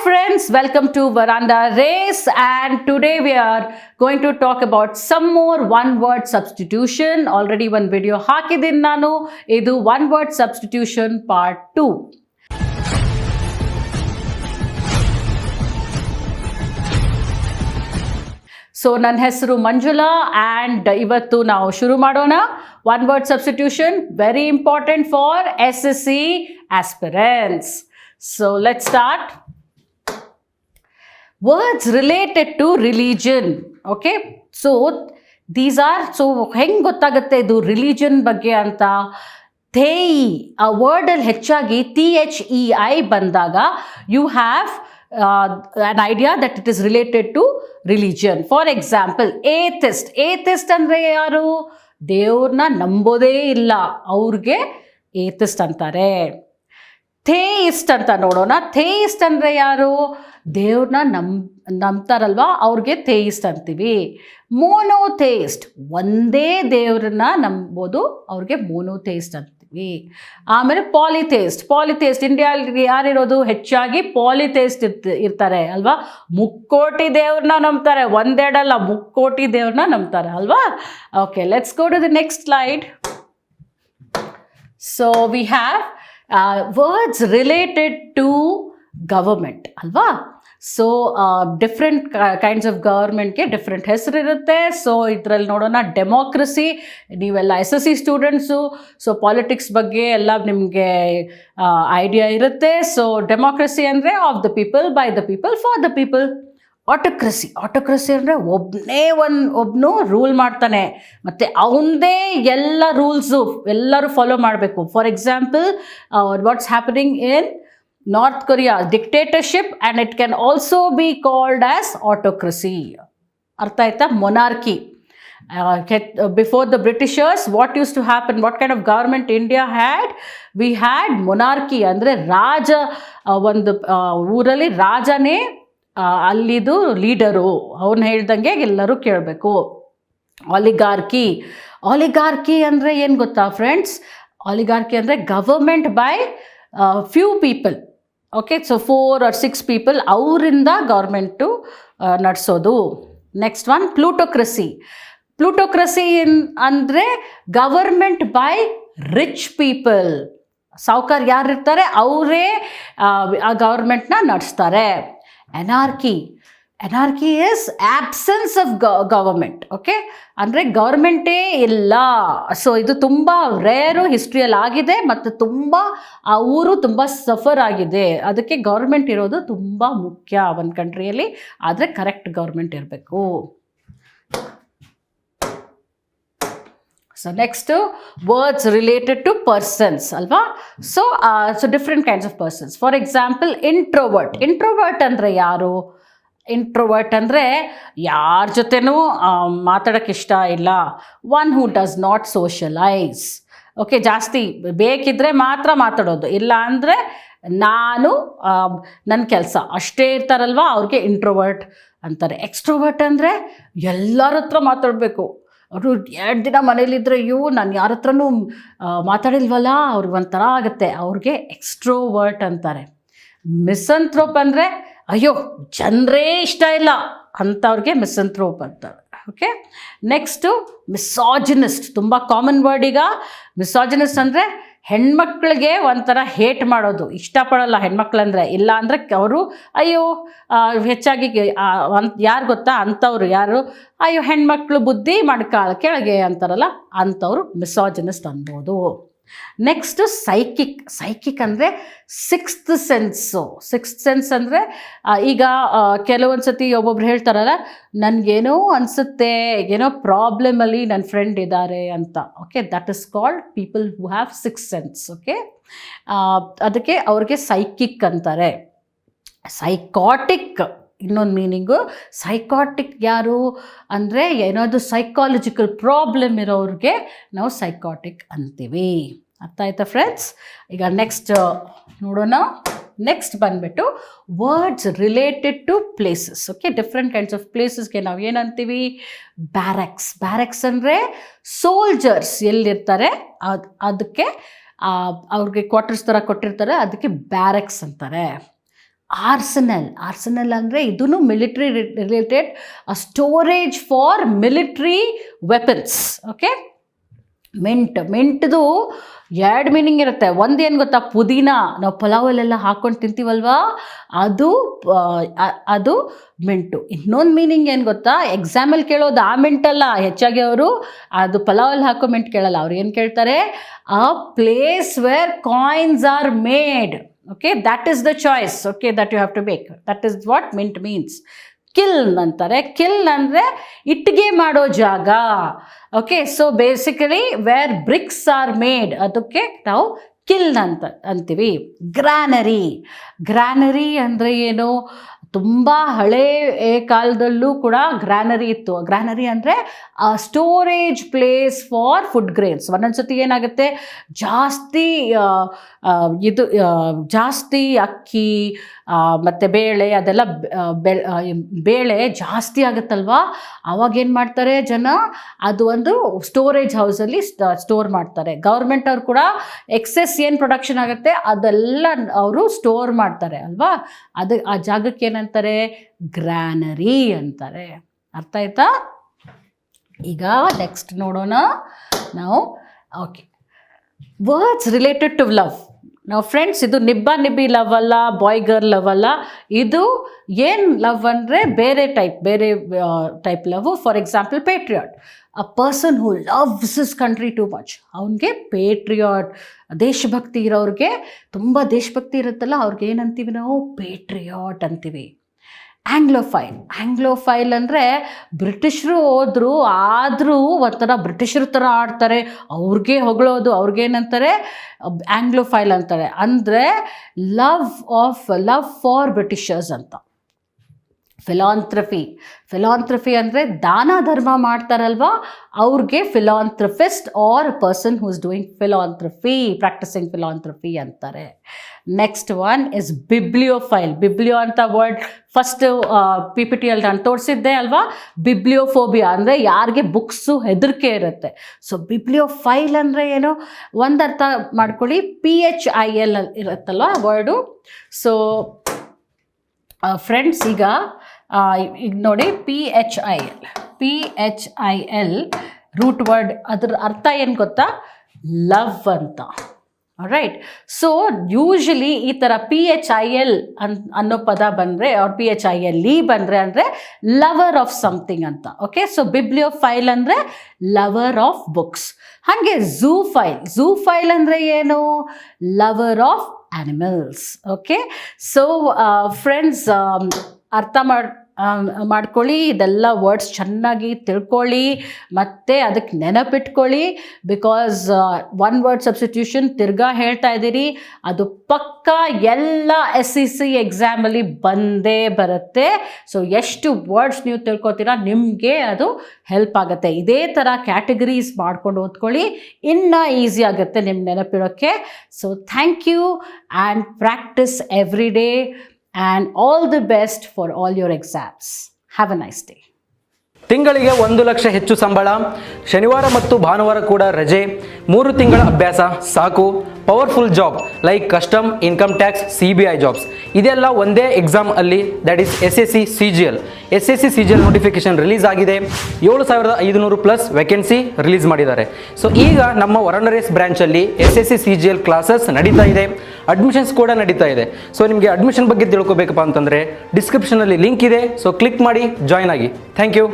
friends, welcome to Veranda Race, and today we are going to talk about some more one word substitution. Already one video ಹಾಕಿದ್ದೀನಿ ನಾನು. ಇದು one word substitution part 2. So ನನ್ನ ಹೆಸರು Manjula and ಇವತ್ತು ನಾವು ಶುರು ಮಾಡೋಣ. One word substitution, very important for SSC aspirants. So let's start. Words related to religion. Okay, so these are, so ಹೆಂಗೆ ಗೊತ್ತಾಗುತ್ತೆ ಇದು ರಿಲಿಜನ್ ಬಗ್ಗೆ ಅಂತ? ಥೇಯಿ ಆ ವರ್ಡಲ್ಲಿ ಹೆಚ್ಚಾಗಿ THEI ಬಂದಾಗ you have an idea that it is related to religion. For example, atheist. Atheist ಅಂದರೆ ಯಾರು? ದೇವ್ರನ್ನ ನಂಬೋದೇ ಇಲ್ಲ, ಅವ್ರಿಗೆ ಏಥಿಸ್ಟ್ ಅಂತಾರೆ. ಥೇಯಿಸ್ಟ್ ಅಂತ ನೋಡೋಣ. ಥೇಯಿಸ್ಟ್ ಅಂದರೆ ಯಾರು? ದೇವ್ರನ್ನ ನಂಬ್ತಾರಲ್ವಾ, ಅವ್ರಿಗೆ ಥೇಯಿಸ್ಟ್ ಅಂತೀವಿ. ಮೋನೋಥೇಯಿಸ್ಟ್, ಒಂದೇ ದೇವ್ರನ್ನ ನಂಬೋದು, ಅವ್ರಿಗೆ ಮೋನೋಥೇಯಿಸ್ಟ್ ಅಂತೀವಿ. ಆಮೇಲೆ ಪಾಲಿಥೇಯಿಸ್ಟ್ ಇಂಡಿಯಾದಲ್ಲಿ ಯಾರಿರೋದು? ಹೆಚ್ಚಾಗಿ ಪಾಲಿಥೇಯಿಸ್ಟ್ ಇರ್ತಾರೆ ಅಲ್ವಾ. ಮುಕ್ಕೋಟಿ ದೇವ್ರನ್ನ ನಂಬ್ತಾರೆ, ಒಂದೆರಡಲ್ಲ ಮುಕ್ಕೋಟಿ ದೇವ್ರನ್ನ ನಂಬ್ತಾರೆ ಅಲ್ವಾ. Okay, let's go to the next slide. So we have words related to government ಅಲ್ವಾ. ಸೊ ಡಿಫ್ರೆಂಟ್ ಕೈಂಡ್ಸ್ ಆಫ್ ಗವರ್ಮೆಂಟ್ಗೆ ಡಿಫ್ರೆಂಟ್ ಹೆಸರು ಇರುತ್ತೆ. ಸೊ ಇದರಲ್ಲಿ ನೋಡೋಣ, ಡೆಮೋಕ್ರಸಿ. ನೀವೆಲ್ಲ SSC ಸ್ಟೂಡೆಂಟ್ಸು, ಸೊ ಪಾಲಿಟಿಕ್ಸ್ ಬಗ್ಗೆ ಎಲ್ಲ ನಿಮಗೆ ಐಡಿಯಾ ಇರುತ್ತೆ. ಸೊ ಡೆಮೋಕ್ರಸಿ ಅಂದರೆ of the people, by the people, for the people. Autocracy ಅಂದರೆ ಒಬ್ಬನು ರೂಲ್ ಮಾಡ್ತಾನೆ, ಮತ್ತು ಅವನದೇ ಎಲ್ಲ ರೂಲ್ಸು ಎಲ್ಲರೂ ಫಾಲೋ ಮಾಡಬೇಕು. For example, what's happening in North Korea, dictatorship, and it can also be called as autocracy. ಅರ್ಥ ಆಯ್ತಾ? Monarchy. Before the Britishers, what used to happen? What kind of government India had? We had monarchy. ಅಂದರೆ ರಾಜ, ಒಂದು ಊರಲ್ಲಿ ರಾಜನೇ ಅಲ್ಲಿದು leader, ಅವನು ಹೇಳ್ದಂಗೆ ಎಲ್ಲರೂ ಕೇಳಬೇಕು. ಆಲಿಗಾರ್ಕಿ ಅಂದರೆ ಏನು ಗೊತ್ತಾ ಫ್ರೆಂಡ್ಸ್? ಆಲಿಗಾರ್ಕಿ ಅಂದರೆ government by few people. Okay, so 4 or 6 people, ಅವರಿಂದ ಗೌರ್ಮೆಂಟು ನಡೆಸೋದು. ನೆಕ್ಸ್ಟ್ ಒನ್, ಪ್ಲೂಟೋಕ್ರಸಿ ಅಂದರೆ ಗವರ್ಮೆಂಟ್ ಬೈ ರಿಚ್ ಪೀಪಲ್. ಸಾವುಕಾರ ಯಾರಿರ್ತಾರೆ ಅವರೇ ಆ ಗವರ್ಮೆಂಟ್ನ ನಡೆಸ್ತಾರೆ. Anarchy is absence of government. Okay, ಅಂದರೆ ಗೌರ್ಮೆಂಟೇ ಇಲ್ಲ. ಸೊ ಇದು ತುಂಬ ರೇರು, ಹಿಸ್ಟ್ರಿಯಲ್ಲಿ ಆಗಿದೆ, ಮತ್ತು ತುಂಬ ಆ ಊರು ತುಂಬ ಸಫರ್ ಆಗಿದೆ. ಅದಕ್ಕೆ ಗೌರ್ಮೆಂಟ್ ಇರೋದು ತುಂಬ ಮುಖ್ಯ ಒಂದು ಕಂಟ್ರಿಯಲ್ಲಿ. ಆದರೆ ಕರೆಕ್ಟ್ ಗೌರ್ಮೆಂಟ್ ಇರಬೇಕು. So next, words related to persons ಅಲ್ವಾ. So different kinds of persons. For example, introvert ಅಂದರೆ ಯಾರು? ಇಂಟ್ರೋವರ್ಟ್ ಅಂದರೆ ಯಾರ ಜೊತೆನೂ ಮಾತಾಡೋಕ್ಕೆ ಇಷ್ಟ ಇಲ್ಲ. One who does not socialise. Okay, ಜಾಸ್ತಿ ಬೇಕಿದ್ದರೆ ಮಾತ್ರ ಮಾತಾಡೋದು, ಇಲ್ಲ ಅಂದರೆ ನಾನು ನನ್ನ ಕೆಲಸ ಅಷ್ಟೇ ಇರ್ತಾರಲ್ವ, ಅವ್ರಿಗೆ ಇಂಟ್ರೋವರ್ಟ್ ಅಂತಾರೆ. ಎಕ್ಸ್ಟ್ರೋವರ್ಟ್ ಅಂದರೆ ಎಲ್ಲರ ಹತ್ರ ಮಾತಾಡಬೇಕು. ಅವರು 2 ದಿನ ಮನೇಲಿದ್ದರೆ, ನಾನು ಯಾರ ಹತ್ರನೂ ಮಾತಾಡಿಲ್ವಲ್ಲ, ಅವ್ರಿಗೆ ಒಂಥರ ಆಗುತ್ತೆ, ಅವ್ರಿಗೆ ಎಕ್ಸ್ಟ್ರೋವರ್ಟ್ ಅಂತಾರೆ. ಮಿಸಂಥ್ರೋಪ್ ಅಂದರೆ ಅಯ್ಯೋ ಜನರೇ ಇಷ್ಟ ಇಲ್ಲ ಅಂಥವ್ರಿಗೆ ಮಿಸಂಥ್ರೋಪ್ ಅಂತಾರೆ. ಓಕೆ, ನೆಕ್ಸ್ಟು ಮಿಸಾಜಿನಿಸ್ಟ್, ತುಂಬ ಕಾಮನ್ ವರ್ಡ್ ಈಗ. ಮಿಸಾಜಿನಿಸ್ಟ್ ಅಂದರೆ ಹೆಣ್ಮಕ್ಳಿಗೆ ಒಂಥರ ಹೇಟ್ ಮಾಡೋದು, ಇಷ್ಟಪಡೋಲ್ಲ ಹೆಣ್ಮಕ್ಳಂದರೆ. ಇಲ್ಲ ಅಂದರೆ ಅವರು ಅಯ್ಯೋ, ಹೆಚ್ಚಾಗಿ ಯಾರು ಗೊತ್ತಾ ಅಂಥವ್ರು ಯಾರು? ಅಯ್ಯೋ ಹೆಣ್ಮಕ್ಳು ಬುದ್ಧಿ ಮಡ್ಕಾಳ ಕೆಳಗೆ ಅಂತಾರಲ್ಲ, ಅಂಥವ್ರು ಮಿಸಾಜಿನಿಸ್ಟ್ ಅನ್ಬೋದು. ನೆಕ್ಸ್ಟು ಸೈಕಿಕ್ ಅಂದರೆ ಸಿಕ್ಸ್ತ್ ಸೆನ್ಸ್ ಅಂದರೆ ಈಗ ಕೆಲವೊಂದು ಸತಿ ಒಬ್ಬೊಬ್ರು ಹೇಳ್ತಾರಲ್ಲ, ನನಗೇನೋ ಅನಿಸುತ್ತೆ, ಏನೋ ಪ್ರಾಬ್ಲಮಲ್ಲಿ ನನ್ನ ಫ್ರೆಂಡ್ ಇದ್ದಾರೆ ಅಂತ. Okay, that is called people who have six sense. Okay, ಅದಕ್ಕೆ ಅವ್ರಿಗೆ ಸೈಕಿಕ್ ಅಂತಾರೆ. ಸೈಕಾಟಿಕ್ ಇನ್ನೊಂದು ಮೀನಿಂಗು. ಸೈಕಾಟಿಕ್ ಯಾರು ಅಂದರೆ ಏನಾದರೂ ಸೈಕಾಲಜಿಕಲ್ ಪ್ರಾಬ್ಲಮ್ ಇರೋರಿಗೆ ನಾವು ಸೈಕಾಟಿಕ್ ಅಂತೀವಿ. ಅರ್ಥ ಆಯ್ತಾ ಫ್ರೆಂಡ್ಸ್? ಈಗ ನೆಕ್ಸ್ಟ್ ನೋಡೋಣ. ನೆಕ್ಸ್ಟ್ ಬಂದುಬಿಟ್ಟು words related to places. Okay, different kinds of ಪ್ಲೇಸಸ್ಗೆ ನಾವು ಏನಂತೀವಿ? ಬ್ಯಾರಕ್ಸ್ ಅಂದರೆ ಸೋಲ್ಜರ್ಸ್ ಎಲ್ಲಿರ್ತಾರೆ ಅದಕ್ಕೆ ಅವ್ರಿಗೆ ಕ್ವಾರ್ಟರ್ಸ್ ಥರ ಕೊಟ್ಟಿರ್ತಾರೆ, ಅದಕ್ಕೆ ಬ್ಯಾರಕ್ಸ್ ಅಂತಾರೆ. ಆರ್ಸನಲ್ ಅಂದರೆ ಇದೂ military related, storage for military weapons. Okay, ಮಿಂಟ್ದು 2 ಮೀನಿಂಗ್ ಇರುತ್ತೆ. ಒಂದೇನು ಗೊತ್ತಾ, ಪುದೀನ ನಾವು ಪಲಾವಲ್ಲೆಲ್ಲ ಹಾಕ್ಕೊಂಡು ತಿಂತೀವಲ್ವಾ, ಅದು ಮಿಂಟು. ಇನ್ನೊಂದು ಮೀನಿಂಗ್ ಏನು ಗೊತ್ತಾ, ಎಕ್ಸಾಮಲ್ಲಿ ಕೇಳೋದು ಆ ಮಿಂಟಲ್ಲ, ಹೆಚ್ಚಾಗಿ ಅವರು ಅದು ಪಲಾವಲ್ಲಿ ಹಾಕೋ ಮಿಂಟ್ ಕೇಳಲ್ಲ. ಅವ್ರು ಏನು ಕೇಳ್ತಾರೆ, a place where coins are made. Okay, that is the choice, okay, that you have to make. That is what mint means. Kiln ಅಂತಾರೆ. ಕಿಲ್ನ್ ಅಂದರೆ ಇಟ್ಟಿಗೆ ಮಾಡೋ ಜಾಗ. Okay, so basically where bricks are made, ಅದಕ್ಕೆ ನಾವು kiln ಅಂತೀವಿ. ಗ್ರಾನರಿ ಅಂದರೆ ಏನು, ತುಂಬ ಹಳೇ ಕಾಲದಲ್ಲೂ ಕೂಡ ಗ್ರಾನರಿ ಇತ್ತು. ಗ್ರಾನರಿ ಅಂದರೆ storage place for food grains. ಒಂದೊಂದ್ಸತಿ ಏನಾಗುತ್ತೆ, ಜಾಸ್ತಿ ಅಕ್ಕಿ ಮತ್ತು ಬೇಳೆ ಅದೆಲ್ಲ ಬೇಳೆ ಜಾಸ್ತಿ ಆಗುತ್ತಲ್ವ, ಆವಾಗೇನು ಮಾಡ್ತಾರೆ ಜನ, ಅದು ಒಂದು ಸ್ಟೋರೇಜ್ ಹೌಸಲ್ಲಿ ಸ್ಟೋರ್ ಮಾಡ್ತಾರೆ. ಗೌರ್ಮೆಂಟ್ ಅವ್ರು ಕೂಡ ಎಕ್ಸೆಸ್ ಏನು ಪ್ರೊಡಕ್ಷನ್ ಆಗುತ್ತೆ ಅದೆಲ್ಲ ಅವರು ಸ್ಟೋರ್ ಮಾಡ್ತಾರೆ ಅಲ್ವಾ, ಅದು ಆ ಜಾಗಕ್ಕೆ ಏನಂತಾರೆ, ಗ್ರಾನರಿ ಅಂತಾರೆ. ಅರ್ಥ ಆಯ್ತಾ? ಈಗ ನೆಕ್ಸ್ಟ್ ನೋಡೋಣ ನಾವು. Okay, words related to love. ನಾವು ಫ್ರೆಂಡ್ಸ್, ಇದು ನಿಬ್ಬಿ ಲವ್ ಅಲ್ಲ, ಬಾಯ್ ಗರ್ಲ್ ಲವ್ ಅಲ್ಲ. ಇದು ಏನು ಲವ್ ಅಂದರೆ ಬೇರೆ type love. For example, patriot, a person who loves his country too much, ಅವನಿಗೆ ಪೇಟ್ರಿಯಾಟ್. ದೇಶಭಕ್ತಿ ಇರೋರಿಗೆ, ತುಂಬ ದೇಶಭಕ್ತಿ ಇರುತ್ತಲ್ಲ, ಅವ್ರಿಗೆ ಏನಂತೀವಿ ನಾವು, ಪೇಟ್ರಿಯಾಟ್ ಅಂತೀವಿ. ಆಂಗ್ಲೋಫೈಲ್ ಅಂದರೆ ಬ್ರಿಟಿಷರು ಹೋದ್ರು, ಆದರೂ ಒಂಥರ ಬ್ರಿಟಿಷರ ಥರ ಆಡ್ತಾರೆ, ಅವ್ರಿಗೆ ಹೊಗಳೋದು, ಅವ್ರಿಗೇನಂತಾರೆ, ಆಂಗ್ಲೋಫೈಲ್ ಅಂತಾರೆ. ಅಂದರೆ ಲವ್ ಫಾರ್ ಬ್ರಿಟಿಷರ್ಸ್ ಅಂತ. ಫಿಲಾಂಥ್ರಫಿ ಅಂದರೆ ದಾನ ಧರ್ಮ ಮಾಡ್ತಾರಲ್ವ, ಅವ್ರಿಗೆ philanthropist are person who is doing practising philanthropy ಅಂತಾರೆ. Next one is bibliophile. Biblio ಅಂತ ವರ್ಡ್ ಫಸ್ಟ್ PPT ಅಲ್ಲಿ ನಾನು ತೋರಿಸಿದ್ದೆ ಅಲ್ವಾ. ಬಿಬ್ಲಿಯೋಫೋಬಿಯಾ ಅಂದರೆ ಯಾರಿಗೆ ಬುಕ್ಸು ಹೆದರಿಕೆ ಇರುತ್ತೆ. ಸೊ ಬಿಬ್ಲಿಯೋಫೈಲ್ ಅಂದರೆ ಏನು, ಒಂದು ಅರ್ಥ ಮಾಡ್ಕೊಳ್ಳಿ, PHIL ಇರುತ್ತಲ್ವ ವರ್ಡು. ಸೊ ಫ್ರೆಂಡ್ಸ್, ಈಗ ನೋಡಿ, PHIL ರೂಟ್ ವರ್ಡ್, ಅದ್ರ ಅರ್ಥ ಏನು ಗೊತ್ತಾ, ಲವ್ ಅಂತ. ರೈಟ್. ಸೊ ಯೂಶಲಿ ಈ ಥರ PHIL ಅನ್ನೋ ಪದ ಬಂದರೆ, ಅವ್ರ PHILE ಬಂದರೆ ಅಂದರೆ ಲವರ್ ಆಫ್ ಸಮಥಿಂಗ್ ಅಂತ. ಓಕೆ, ಸೊ ಬಿಬ್ಲಿಯೋಫೈಲ್ ಅಂದರೆ ಲವರ್ ಆಫ್ ಬುಕ್ಸ್. ಹಾಗೆ ಝೂಫೈಲ್ ಅಂದರೆ ಏನು, lover of animals. Okay, so friends, ಅರ್ಥ ಮಾಡ್ಕೊಳ್ಳಿ, ಇದೆಲ್ಲ ವರ್ಡ್ಸ್ ಚೆನ್ನಾಗಿ ತಿಳ್ಕೊಳ್ಳಿ, ಮತ್ತು ಅದಕ್ಕೆ ನೆನಪಿಟ್ಕೊಳ್ಳಿ. ಬಿಕಾಸ್ ಒನ್ ವರ್ಡ್ ಸಬ್ಸ್ಟಿಟ್ಯೂಷನ್ ತಿರ್ಗಾ ಹೇಳ್ತಾ ಇದ್ದೀರಿ, ಅದು ಪಕ್ಕಾ ಎಲ್ಲ SSC ಎಕ್ಸಾಮಲ್ಲಿ ಬಂದೇ ಬರುತ್ತೆ. ಸೊ ಎಷ್ಟು ವರ್ಡ್ಸ್ ನೀವು ತಿಳ್ಕೊತೀರಾ, ನಿಮಗೆ ಅದು ಹೆಲ್ಪ್ ಆಗುತ್ತೆ. ಇದೇ ಥರ ಕ್ಯಾಟಗರೀಸ್ ಮಾಡ್ಕೊಂಡು ಓದ್ಕೊಳ್ಳಿ, ಇನ್ನೂ ಈಸಿ ಆಗುತ್ತೆ ನಿಮ್ಮ ನೆನಪಿಡೋಕ್ಕೆ. So thank you and practise every day. And all the best for all your exams. Have a nice day. ತಿಂಗಳಿಗೆ 1 ಲಕ್ಷ ಹೆಚ್ಚು ಸಂಬಳ, ಶನಿವಾರ ಮತ್ತು ಭಾನುವಾರ ಕೂಡ ರಜೆ, 3 ತಿಂಗಳ ಅಭ್ಯಾಸ ಸಾಕು, powerful job like custom, income tax, CBI jobs, ಇದೆಲ್ಲ ಒಂದೇ ಎಕ್ಸಾಮ್ ಅಲ್ಲಿ, that is SSC CGL notification release ಆಗಿದೆ. 7500 ಪ್ಲಸ್ ವೇಕೆನ್ಸಿ ರಿಲೀಸ್ ಮಾಡಿದ್ದಾರೆ. ಸೊ ಈಗ ನಮ್ಮ ವರಾಂಡ ರೇಸ್ ಬ್ರಾಂಚಲ್ಲಿ SSC CGL ಕ್ಲಾಸಸ್ ನಡೀತಾ ಇದೆ, ಅಡ್ಮಿಷನ್ಸ್ ಕೂಡ ನಡೀತಾ ಇದೆ. ಸೊ ನಿಮಗೆ ಅಡ್ಮಿಷನ್ ಬಗ್ಗೆ ತಿಳ್ಕೊಬೇಕಪ್ಪ ಅಂತಂದರೆ ಡಿಸ್ಕ್ರಿಪ್ಷನಲ್ಲಿ ಲಿಂಕ್ ಇದೆ, ಸೊ ಕ್ಲಿಕ್ ಮಾಡಿ ಜಾಯ್ನ್ ಆಗಿ. Thank you.